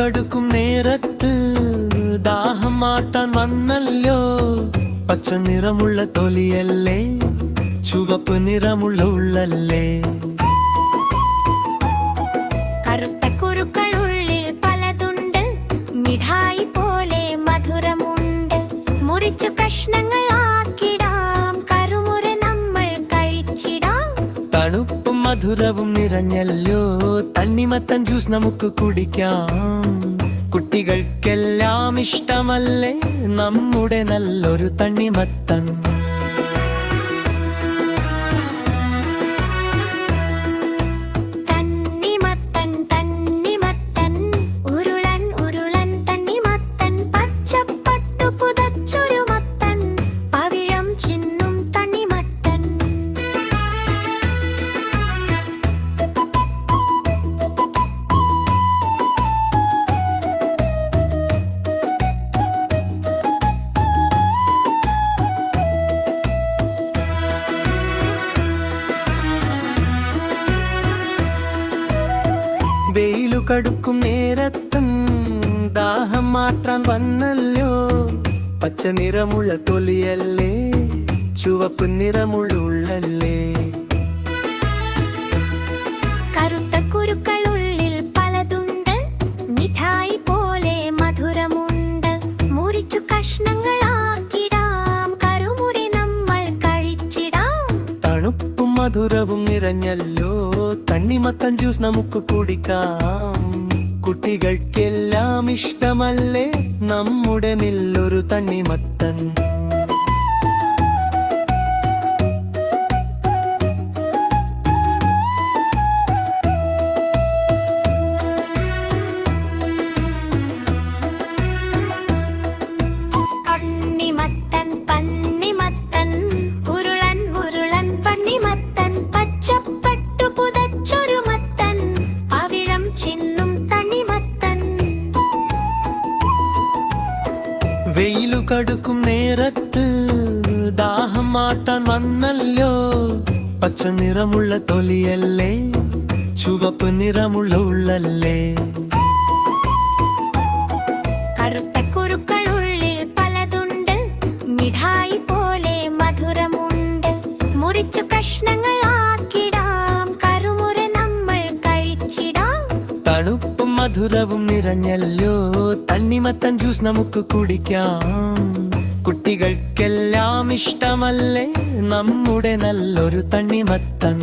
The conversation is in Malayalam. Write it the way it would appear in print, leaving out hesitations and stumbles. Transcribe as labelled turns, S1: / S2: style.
S1: കടുക്കും നേരത്ത് ദാഹം മാറ്റാൻ വന്നല്ലോ. പച്ച നിറമുള്ള തൊലിയല്ലേ, ചുവപ്പ് നിറമുള്ള ഉള്ളല്ലേ.
S2: കറുത്ത കുരുക്കൾ ഉള്ളിൽ പലതുണ്ട്, മിഠായി പോലെ മധുരമുണ്ട്. മുറിച്ചു കഷ്ണങ്ങൾ ആക്കിടാം, കറുമുറ നമ്മൾ കഴിച്ചിടാം.
S1: തണുപ്പും മധുരവും നിറഞ്ഞല്ലോ, തണ്ണിമത്തൻ ജ്യൂസ് നമുക്ക് കുടിക്കാം. കുട്ടികൾക്കെല്ലാം ഇഷ്ടമല്ലേ നമ്മുടെ നല്ലൊരു തണ്ണിമത്തൻ.
S2: തണ്ണിമത്തൻ തണ്ണിമത്തൻ ഉരുളൻ ഉരുളൻ തണ്ണിമത്തൻ, പച്ചപ്പട്ടു പുതച്ചൊരു മത്തൻ, പവിഴം ചിന്നും തണ്ണിമത്തൻ.
S1: വെയിലു കടുക്കും നേരത്തും ദാഹം മാറ്റാൻ വന്നല്ലോ. പച്ച നിറമുള്ള തൊലിയല്ലേ, ചുവപ്പ് നിറമുള്ള ഉള്ളല്ലേ.
S2: കറുത്ത കുരുക്കൾ ഉള്ളിൽ പലതുണ്ട്, മിഠായി പോലെ മധുരമുണ്ട്. മുറിച്ചു കഷ്ണങ്ങൾ ആക്കിടാം, കറുമുറി നമ്മൾ കഴിച്ചിടാം.
S1: തണുപ്പും മധുരവും നിറഞ്ഞല്ലോ, തണ്ണിമത്തൻ ജ്യൂസ് നമുക്ക് കുടിക്കാം. കുട്ടികൾക്കെല്ലാം ഇഷ്ടമല്ലേ നമ്മുടെ നല്ലൊരു തണ്ണിമത്തൻ.
S2: തണ്ണിമത്തൻ തണ്ണിമത്തൻ ഉരുളൻ ഉരുളൻ തണ്ണിമത്തൻ, പച്ചപ്പട്ടു പുതച്ചൊരു മത്തൻ, പവിഴം ചിന്നും തണ്ണിമത്തൻ.
S1: വെയിലു കടുക്കും നേരത്ത് ദാഹം മാറ്റാൻ വന്നല്ലോ. പച്ച നിറമുള്ള തൊലിയല്ലേ, ചുവപ്പ് നിറമുള്ള ഉള്ളല്ലേ.
S2: കറുത്ത കുരുക്കൾ ഉള്ളിൽ പലതുണ്ട്, മിഠായി പോലെ മധുരമുണ്ട്. മുറിച്ചു കഷ്ണങ്ങൾ ആക്കിടാം, കറുമുറ നമ്മൾ കഴിച്ചിടാം.
S1: തണുപ്പും മധുരവും നിറഞ്ഞല്ലോ, തണ്ണിമത്തൻ ജ്യൂസ് നമുക്ക് കുടിക്കാം. കുട്ടികൾക്കെല്ലാം ഇഷ്ടമല്ലേ നമ്മുടെ നല്ലൊരു തണ്ണിമത്തൻ.